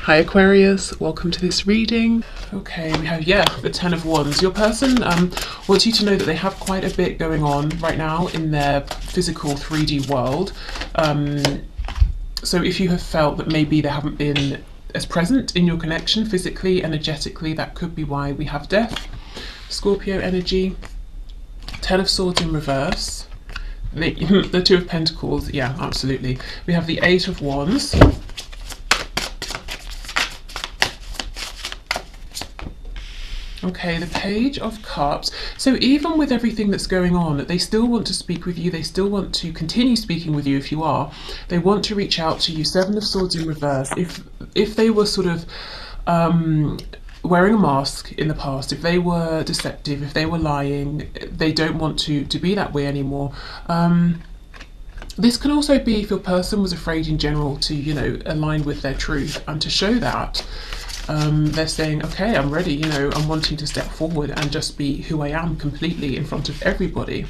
Hi Aquarius, welcome to this reading. Okay, we have, the Ten of Wands. Your person wants you to know that they have quite a bit going on right now in their physical 3D world. So if you have felt that maybe they haven't been as present in your connection physically, energetically, that could be why. We have Death, Scorpio energy, Ten of Swords in reverse, the Two of Pentacles, yeah, absolutely. We have the Eight of Wands, okay, the Page of Cups. So even with everything that's going on, they still want to speak with you. They still want to continue speaking with you if you are. They want to reach out to you. Seven of Swords in reverse. If they were sort of wearing a mask in the past, if they were deceptive, if they were lying, they don't want to be that way anymore. This can also be if your person was afraid in general to, align with their truth, and to show that. They're saying, okay, I'm ready, I'm wanting to step forward and just be who I am completely in front of everybody.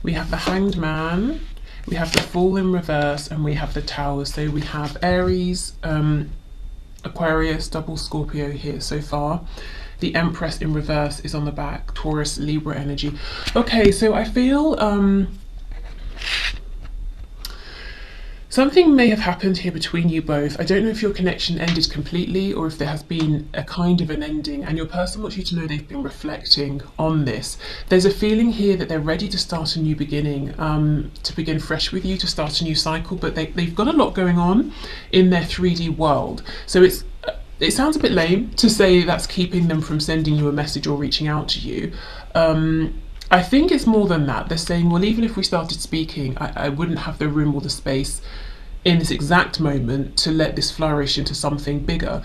We have the Hanged Man, we have the Fool in reverse, and we have the Tower. So we have Aries, Aquarius, double Scorpio here so far. The Empress in reverse is on the back, Taurus, Libra energy. Okay, so I feel something may have happened here between you both. I don't know if your connection ended completely or if there has been a kind of an ending, and your person wants you to know they've been reflecting on this. There's a feeling here that they're ready to start a new beginning, to begin fresh with you, to start a new cycle, but they've got a lot going on in their 3D world. So it sounds a bit lame to say that's keeping them from sending you a message or reaching out to you. I think it's more than that. They're saying, well, even if we started speaking, I wouldn't have the room or the space in this exact moment to let this flourish into something bigger.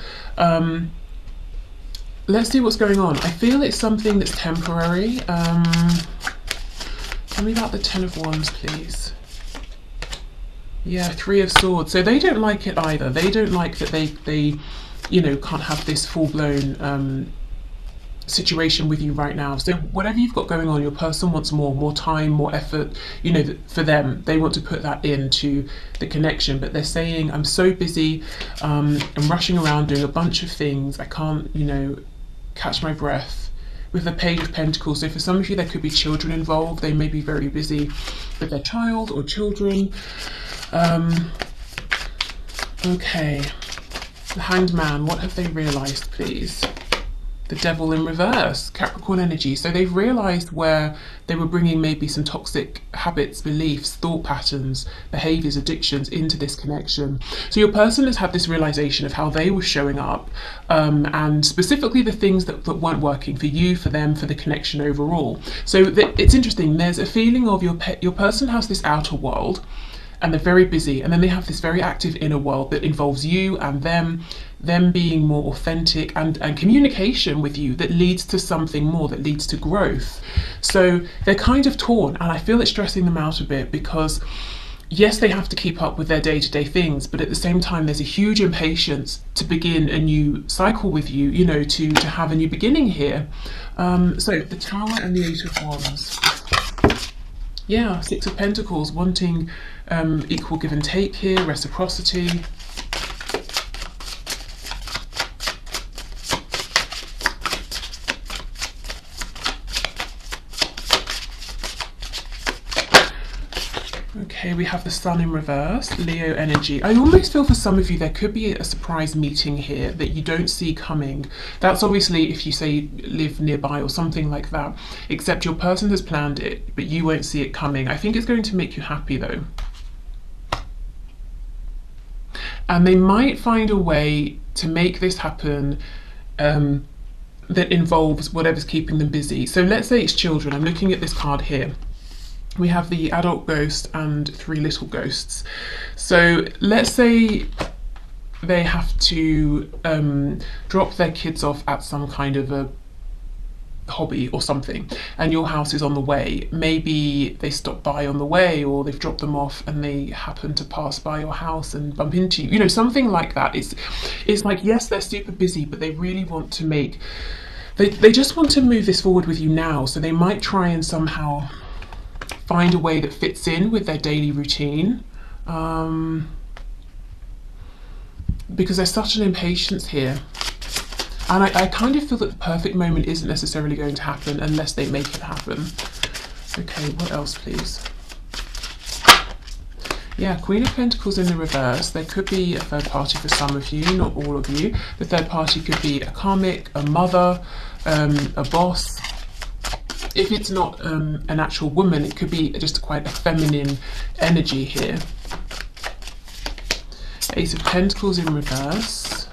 Let's see what's going on. I feel it's something that's temporary. Tell me about the Ten of Wands, please. Yeah, Three of Swords. So they don't like it either. They don't like that they can't have this full-blown situation with you right now. So whatever you've got going on, your person wants more time, more effort, for them. They want to put that into the connection, but they're saying, I'm so busy, I'm rushing around doing a bunch of things, I can't, catch my breath. With the Page of Pentacles, so for some of you there could be children involved. They may be very busy with their child or children. Okay, the Hanged Man, what have they realized, please? The Devil in reverse, Capricorn energy. So they've realized where they were bringing maybe some toxic habits, beliefs, thought patterns, behaviors, addictions into this connection. So your person has had this realization of how they were showing up, and specifically the things that weren't working for you, for them, for the connection overall. So it's interesting. There's a feeling of your person has this outer world, and they're very busy, and then they have this very active inner world that involves you and them being more authentic and communication with you that leads to something more, that leads to growth. So they're kind of torn, and I feel it's stressing them out a bit because yes, they have to keep up with their day-to-day things, but at the same time there's a huge impatience to begin a new cycle with you, to have a new beginning here. So the Tower and the Eight of Wands. Yeah, Six of Pentacles, wanting equal give and take here, reciprocity. Okay, we have the Sun in reverse, Leo energy. I almost feel for some of you there could be a surprise meeting here that you don't see coming. That's obviously if you say live nearby or something like that, except your person has planned it, but you won't see it coming. I think it's going to make you happy though. And they might find a way to make this happen that involves whatever's keeping them busy. So let's say it's children. I'm looking at this card here. We have the adult ghost and three little ghosts. So let's say they have to drop their kids off at some kind of a hobby or something, and your house is on the way. Maybe they stop by on the way, or they've dropped them off and they happen to pass by your house and bump into you, something like that. It's like, yes, they're super busy, but they really want to they just want to move this forward with you now. So they might try and somehow find a way that fits in with their daily routine. because there's such an impatience here. And I kind of feel that the perfect moment isn't necessarily going to happen unless they make it happen. Okay, what else, please? Yeah, Queen of Pentacles in the reverse. There could be a third party for some of you, not all of you. The third party could be a karmic, a mother, a boss. If it's not an actual woman, it could be just quite a feminine energy here. Ace of Pentacles in reverse.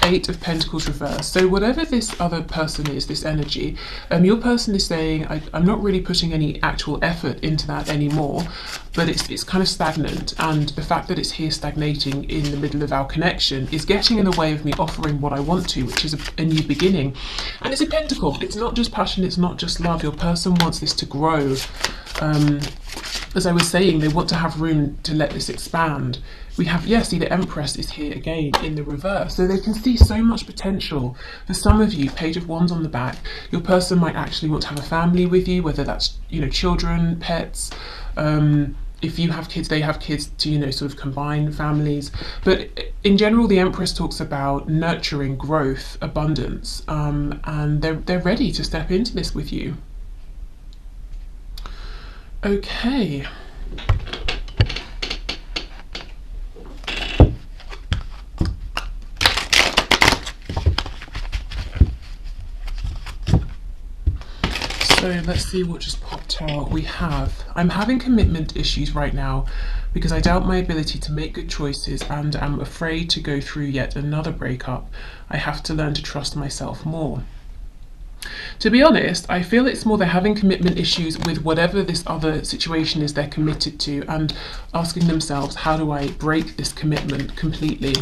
Eight of Pentacles reverse. So whatever this other person is, this energy, your person is saying, I'm not really putting any actual effort into that anymore, but it's kind of stagnant, and the fact that it's here stagnating in the middle of our connection is getting in the way of me offering what I want to, which is a new beginning. And it's a pentacle. It's not just passion, it's not just love. Your person wants this to grow. As I was saying, they want to have room to let this expand. We have, yes, see, the Empress is here again in the reverse. So they can see so much potential. For some of you, Page of Wands on the back, your person might actually want to have a family with you, whether that's, you know, children, pets. If you have kids, they have kids, to, you know, sort of combine families. But in general, the Empress talks about nurturing, growth, abundance, and they're ready to step into this with you. Okay. So let's see what just popped out. We have, I'm having commitment issues right now because I doubt my ability to make good choices and am afraid to go through yet another breakup. I have to learn to trust myself more. To be honest, I feel it's more they're having commitment issues with whatever this other situation is they're committed to, and asking themselves, how do I break this commitment completely?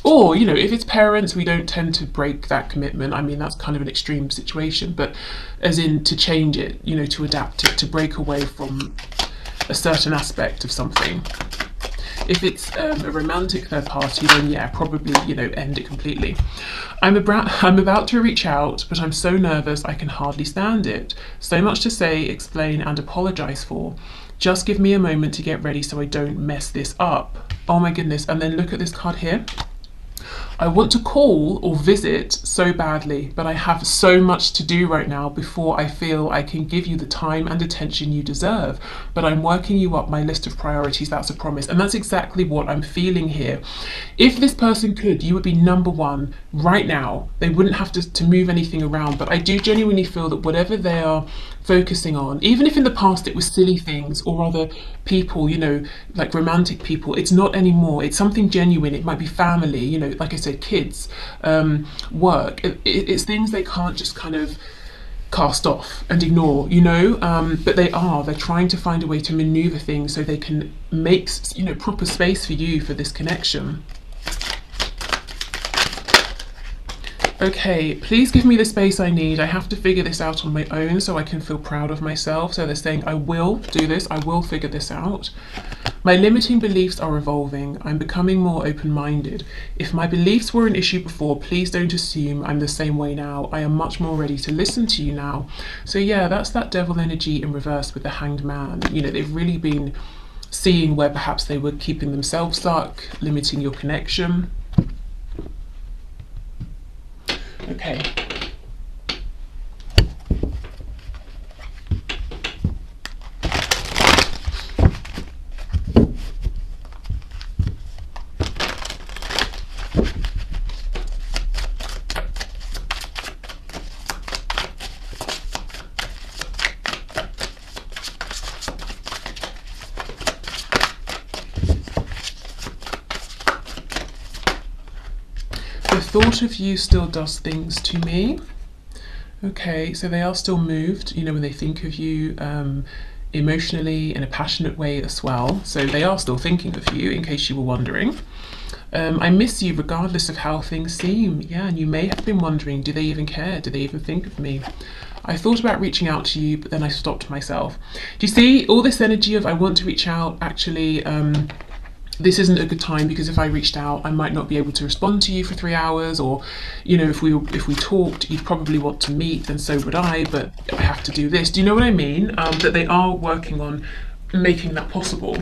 Or, you know, if it's parents, we don't tend to break that commitment. I mean, that's kind of an extreme situation, but as in to change it, you know, to adapt it, to break away from a certain aspect of something. If it's a romantic third party, then yeah, probably, you know, end it completely. I'm about to reach out, but I'm so nervous I can hardly stand it. So much to say, explain, and apologize for. Just give me a moment to get ready so I don't mess this up. Oh my goodness, and then look at this card here. I want to call or visit so badly, but I have so much to do right now before I feel I can give you the time and attention you deserve. But I'm working you up my list of priorities, that's a promise. And that's exactly what I'm feeling here. If this person could, you would be number one right now. They wouldn't have to move anything around. But I do genuinely feel that whatever they are focusing on, even if in the past it was silly things or other people, you know, like romantic people, it's not anymore. It's something genuine. It might be family, you know, like I said, kids, work. It's things they can't just kind of cast off and ignore, you know, but they're trying to find a way to maneuver things so they can make, you know, proper space for you for this connection. Okay, please give me the space I need. I have to figure this out on my own so I can feel proud of myself. So they're saying, I will do this. I will figure this out. My limiting beliefs are evolving. I'm becoming more open-minded. If my beliefs were an issue before, please don't assume I'm the same way now. I am much more ready to listen to you now. So yeah, that's that devil energy in reverse with the Hanged Man. You know, they've really been seeing where perhaps they were keeping themselves stuck, limiting your connection. Okay. The thought of you still does things to me. Okay, so they are still moved, you know, when they think of you emotionally in a passionate way as well. So they are still thinking of you, in case you were wondering. I miss you regardless of how things seem. Yeah, and you may have been wondering, do they even care? Do they even think of me? I thought about reaching out to you, but then I stopped myself. Do you see all this energy of I want to reach out? Actually, this isn't a good time, because if I reached out, I might not be able to respond to you for 3 hours, or, you know, if we talked, you'd probably want to meet, and so would I, but I have to do this. Do you know what I mean? That they are working on making that possible.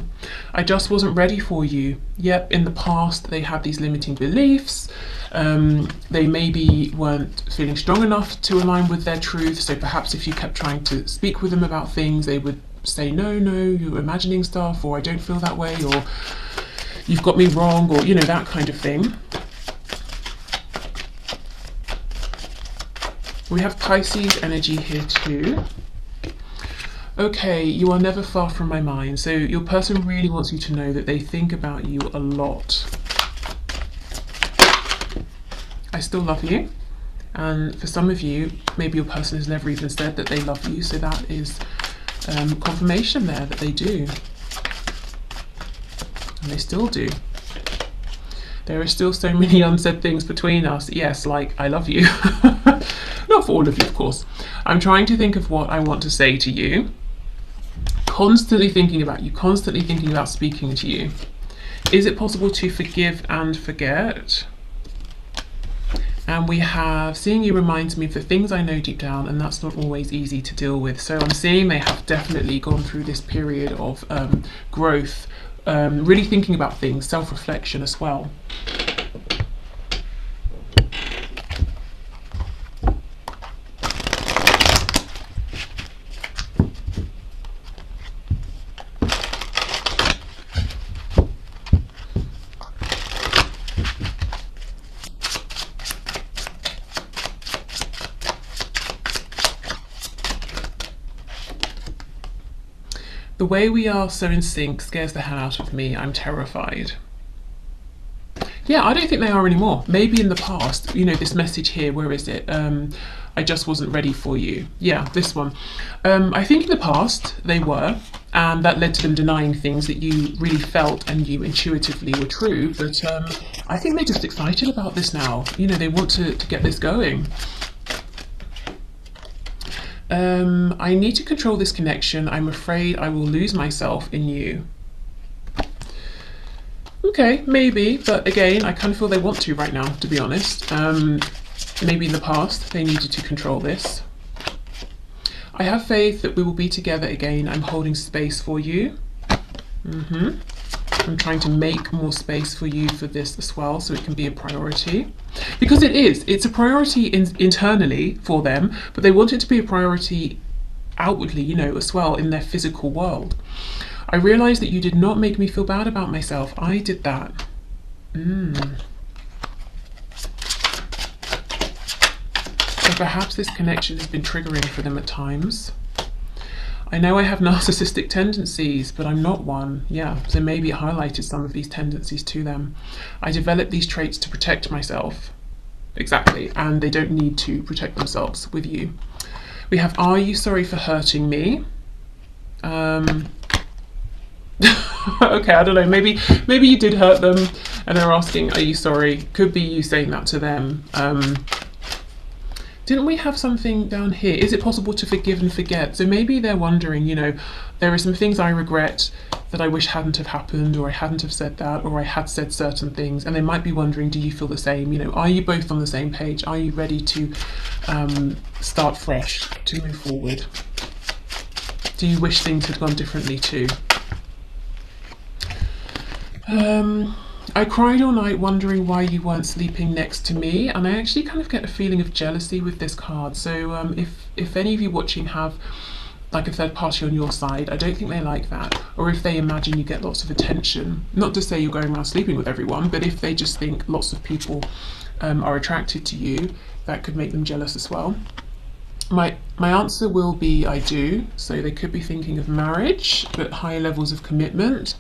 I just wasn't ready for you. Yep, in the past they had these limiting beliefs. They maybe weren't feeling strong enough to align with their truth. So perhaps if you kept trying to speak with them about things, they would say, no, you're imagining stuff, or I don't feel that way, or you've got me wrong, or you know, that kind of thing. We have Pisces energy here too. Okay, you are never far from my mind. So your person really wants you to know that they think about you a lot. I still love you. And for some of you, maybe your person has never even said that they love you. So that is confirmation there that they do. And they still do. There are still so many unsaid things between us. Yes, like, I love you. Not for all of you, of course. I'm trying to think of what I want to say to you. Constantly thinking about you, constantly thinking about speaking to you. Is it possible to forgive and forget? And we have, seeing you reminds me of the things I know deep down, and that's not always easy to deal with. So I'm seeing they have definitely gone through this period of growth, really thinking about things, self-reflection as well. The way we are so in sync scares the hell out of me. I'm terrified. Yeah, I don't think they are anymore. Maybe in the past, you know, this message here, where is it? I just wasn't ready for you. Yeah, this one. I think in the past they were, and that led to them denying things that you really felt and you intuitively were true. But I think they're just excited about this now. You know, they want to get this going. I need to control this connection. I'm afraid I will lose myself in you. Okay, maybe, but again, I kind of feel they want to right now, to be honest. Maybe in the past they needed to control this. I have faith that we will be together again. I'm holding space for you. I'm trying to make more space for you for this as well, so it can be a priority. Because it's a priority internally for them, but they want it to be a priority outwardly, you know, as well in their physical world. I realise that you did not make me feel bad about myself. I did that. So perhaps this connection has been triggering for them at times. I know I have narcissistic tendencies, but I'm not one. Yeah, so maybe it highlighted some of these tendencies to them. I developed these traits to protect myself. Exactly, and they don't need to protect themselves with you. We have, are you sorry for hurting me? Okay, I don't know, maybe you did hurt them and they're asking, are you sorry? Could be you saying that to them. Didn't we have something down here? Is it possible to forgive and forget? So maybe they're wondering, you know, there are some things I regret that I wish hadn't have happened, or I hadn't have said that, or I had said certain things, and they might be wondering, do you feel the same? You know, are you both on the same page? Are you ready to start fresh, to move forward? Do you wish things had gone differently too? I cried all night wondering why you weren't sleeping next to me, and I actually kind of get a feeling of jealousy with this card. So if any of you watching have like a third party on your side, I don't think they like that. Or if they imagine you get lots of attention, not to say you're going around sleeping with everyone, but if they just think lots of people are attracted to you, that could make them jealous as well. My answer will be I do. So they could be thinking of marriage, but higher levels of commitment.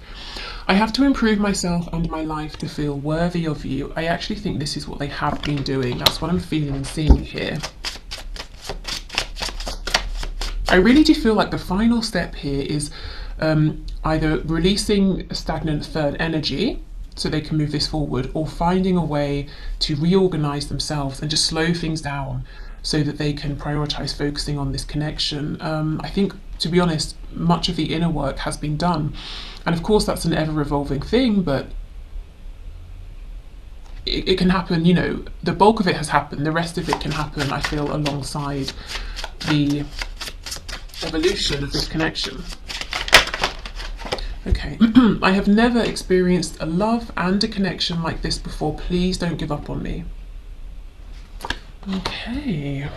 I have to improve myself and my life to feel worthy of you. I actually think this is what they have been doing. That's what I'm feeling and seeing here. I really do feel like the final step here is either releasing a stagnant third energy so they can move this forward, or finding a way to reorganize themselves and just slow things down so that they can prioritize focusing on this connection. I think, to be honest, much of the inner work has been done. And of course, that's an ever-evolving thing, but it can happen, you know, the bulk of it has happened. The rest of it can happen, I feel, alongside the evolution of this connection. Okay, I have never experienced a love and a connection like this before. Please don't give up on me. Okay.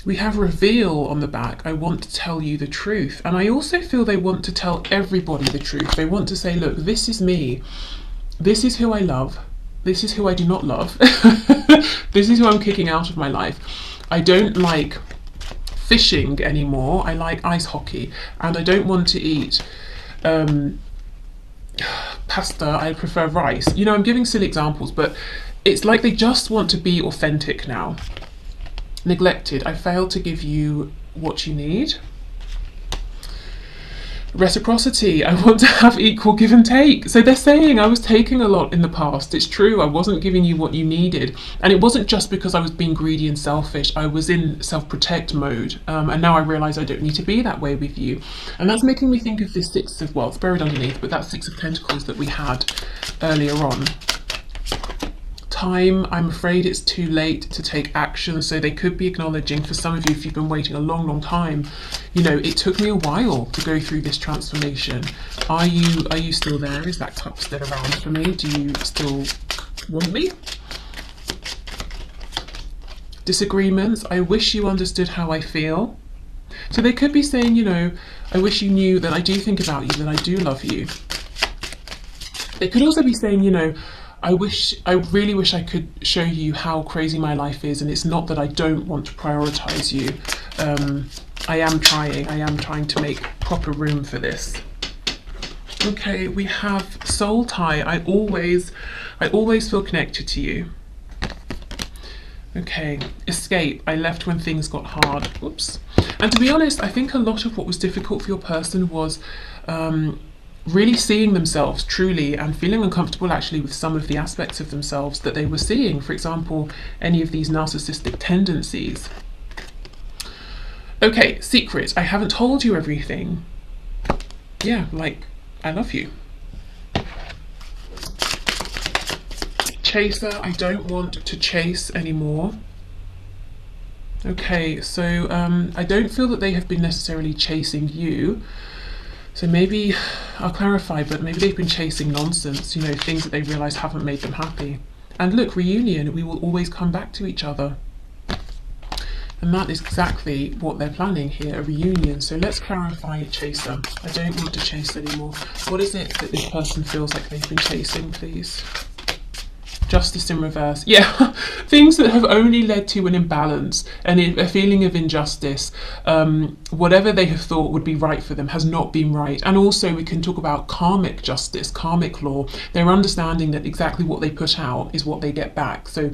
We have reveal on the back. I want to tell you the truth. And I also feel they want to tell everybody the truth. They want to say, look, this is me. This is who I love. This is who I do not love. This is who I'm kicking out of my life. I don't like fishing anymore. I like ice hockey. And I don't want to eat pasta. I prefer rice. You know, I'm giving silly examples, but it's like they just want to be authentic now. Neglected. I failed to give you what you need. Reciprocity. I want to have equal give and take. So they're saying I was taking a lot in the past. It's true. I wasn't giving you what you needed. And it wasn't just because I was being greedy and selfish. I was in self-protect mode. And now I realise I don't need to be that way with you. And that's making me think of this Six of, well, it's buried underneath, but that Six of Pentacles that we had earlier on. Time, I'm afraid it's too late to take action. So they could be acknowledging, for some of you, if you've been waiting a long time, you know, it took me a while to go through this transformation. Are you still there? Is that cup still around for me? Do you still want me? Disagreements. I wish you understood how I feel. So they could be saying, you know, I wish you knew that I do think about you, that I do love you. They could also be saying, you know, I really wish I could show you how crazy my life is, and it's not that I don't want to prioritize you. I am trying to make proper room for this. Okay, we have soul tie. I always feel connected to you. Okay, escape. I left when things got hard. Oops. And to be honest, I think a lot of what was difficult for your person was really seeing themselves truly and feeling uncomfortable actually with some of the aspects of themselves that they were seeing. For example, any of these narcissistic tendencies. Okay, secret. I haven't told you everything. Yeah, like, I love you. Chaser. I don't want to chase anymore. Okay, so I don't feel that they have been necessarily chasing you. So maybe, I'll clarify, but maybe they've been chasing nonsense, you know, things that they realise haven't made them happy. And look, reunion, we will always come back to each other. And that is exactly what they're planning here, a reunion. So let's clarify chaser. I don't want to chase anymore. What is it that this person feels like they've been chasing, please? Justice in reverse. Yeah, things that have only led to an imbalance and a feeling of injustice. Whatever they have thought would be right for them has not been right. And also we can talk about karmic justice, karmic law. They're understanding that exactly what they put out is what they get back. So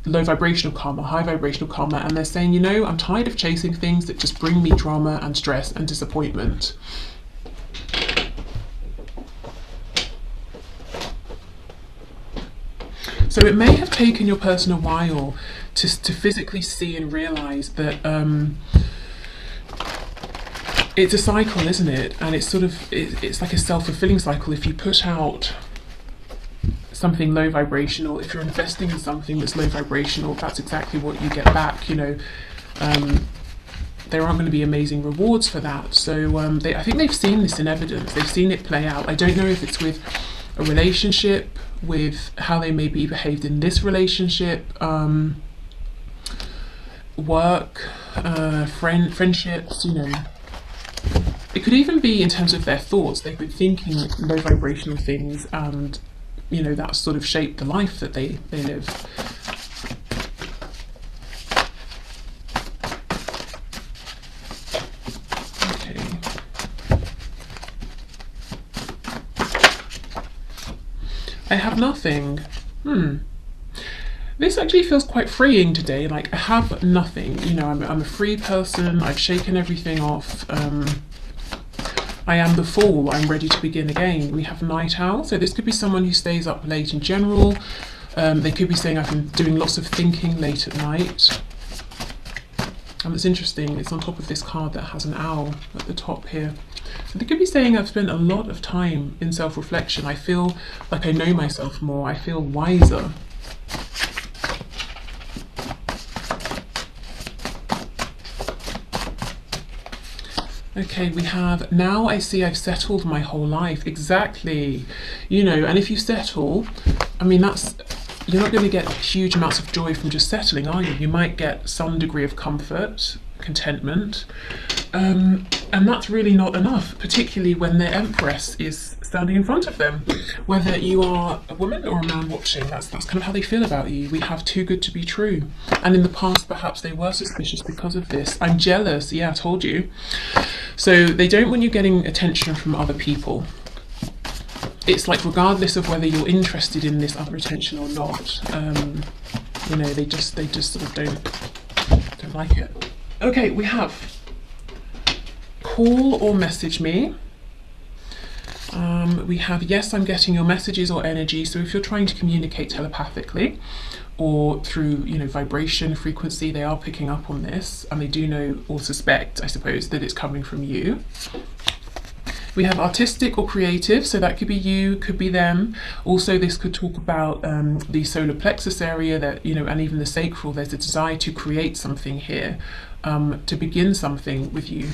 low vibrational karma, high vibrational karma. And they're saying, you know, I'm tired of chasing things that just bring me drama and stress and disappointment. So it may have taken your person a while to physically see and realise that it's a cycle, isn't it? And it's sort of, it's like a self-fulfilling cycle. If you put out something low vibrational, if you're investing in something that's low vibrational, that's exactly what you get back, you know. There aren't going to be amazing rewards for that. So I think they've seen this in evidence. They've seen it play out. I don't know if it's with a relationship, with how they maybe behaved in this relationship, work, friendships, you know. It could even be in terms of their thoughts. They've been thinking low vibrational things, and you know, that sort of shaped the life that they live. I have nothing. This actually feels quite freeing today. Like, I have nothing. You know, I'm a free person. I've shaken everything off. I am the Fool. I'm ready to begin again. We have Night Owl. So this could be someone who stays up late in general. They could be saying I've been doing lots of thinking late at night. A It's interesting, it's on top of this card that has an owl at the top here. So they could be saying I've spent a lot of time in self-reflection. I feel like I know myself more. I feel wiser. Okay, we have, now I see I've settled my whole life. Exactly. You know, and if you settle, I mean, you're not going to get huge amounts of joy from just settling, are you? You might get some degree of comfort, contentment, and that's really not enough, particularly when their Empress is standing in front of them. Whether you are a woman or a man watching, that's kind of how they feel about you. We have too good to be true. And in the past, perhaps they were suspicious because of this. I'm jealous. Yeah, I told you. So they don't want you getting attention from other people. It's like, regardless of whether you're interested in this other attention or not, you know, they just sort of don't like it. Okay, we have call or message me. We have, yes, I'm getting your messages or energy. So if you're trying to communicate telepathically or through, you know, vibration, frequency, they are picking up on this, and they do know or suspect, I suppose, that it's coming from you. We have artistic or creative, so that could be you, could be them. Also, this could talk about the solar plexus area, that, you know, and even the sacral. There's a desire to create something here, to begin something with you.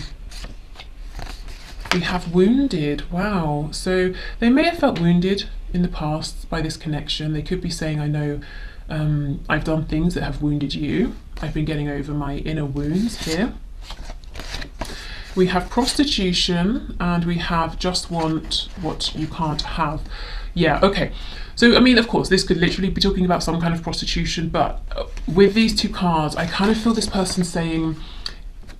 We have wounded. Wow. So they may have felt wounded in the past by this connection. They could be saying, I know I've done things that have wounded you. I've been getting over my inner wounds here. We have prostitution, and we have just want what you can't have. Yeah, okay. So, I mean, of course, this could literally be talking about some kind of prostitution, but with these two cards, I kind of feel this person saying,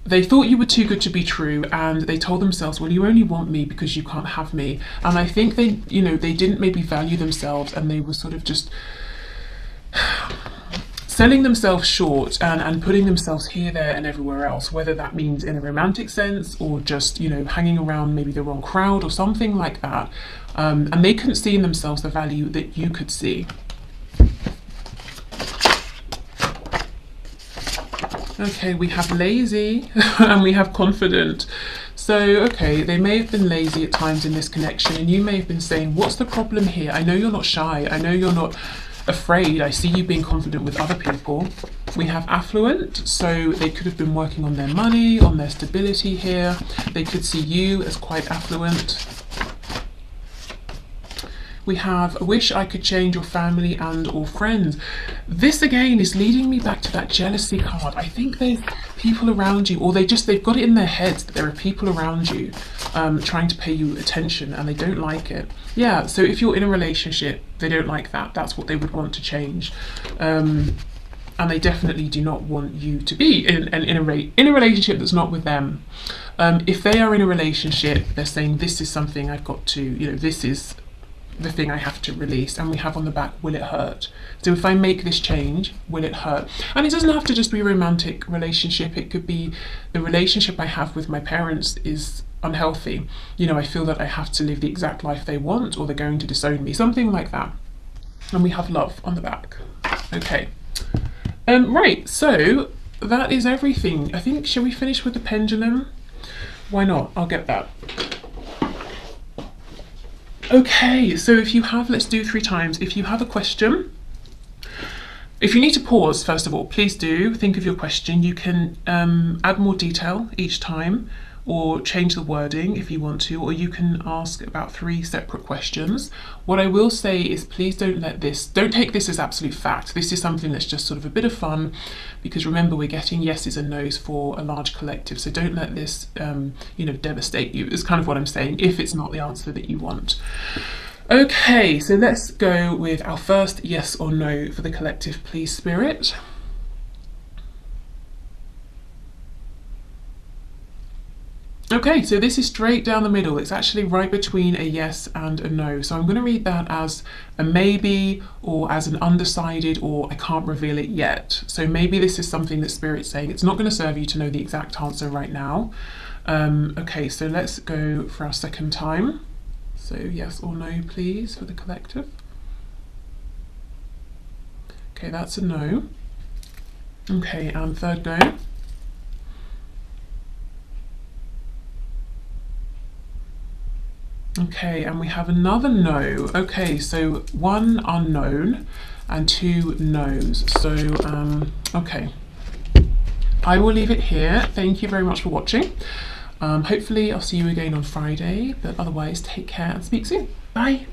they thought you were too good to be true, and they told themselves, well, you only want me because you can't have me. And I think they, you know, they didn't maybe value themselves, and they were sort of just selling themselves short and putting themselves here, there, and everywhere else, whether that means in a romantic sense or just, you know, hanging around maybe the wrong crowd or something like that. And they couldn't see in themselves the value that you could see. Okay, we have lazy and we have confident. So, okay, they may have been lazy at times in this connection, and you may have been saying, what's the problem here? I know you're not shy. I know you're not afraid. I see you being confident with other people. We have affluent, so they could have been working on their money, on their stability here. They could see you as quite affluent. We have, wish I could change your family and or friends. This again is leading me back to that jealousy card. I think there's people around you, or they've got it in their heads that there are people around you trying to pay you attention, and they don't like it. Yeah, so if you're in a relationship, they don't like that. That's what they would want to change. And they definitely do not want you to be in a relationship that's not with them. If they are in a relationship, they're saying, this is something I've got to, you know, this is the thing I have to release. And we have on the back, will it hurt? So if I make this change, will it hurt? And it doesn't have to just be a romantic relationship. It could be the relationship I have with my parents is unhealthy. You know, I feel that I have to live the exact life they want, or they're going to disown me, something like that. And we have love on the back. Okay. Right, so that is everything. I think, shall we finish with the pendulum? Why not? I'll get that. Okay, so if you have, let's do 3 times. If you have a question, if you need to pause, first of all, please do think of your question. You can add more detail each time, or change the wording if you want to, or you can ask about 3 separate questions. What I will say is, please don't take this as absolute fact. This is something that's just sort of a bit of fun, because remember, we're getting yeses and nos for a large collective. So don't let this, you know, devastate you, is kind of what I'm saying, if it's not the answer that you want. Okay, so let's go with our first yes or no for the collective, please, Spirit. Okay, so this is straight down the middle. It's actually right between a yes and a no. So I'm going to read that as a maybe, or as an undecided, or I can't reveal it yet. So maybe this is something that Spirit's saying. It's not going to serve you to know the exact answer right now. Okay, so let's go for our second time. So yes or no, please, for the collective. Okay, that's a no. Okay, and third go. Okay, and we have another no. Okay, so 1 unknown and 2 no's. So, okay. I will leave it here. Thank you very much for watching. Hopefully I'll see you again on Friday, but otherwise take care and speak soon. Bye.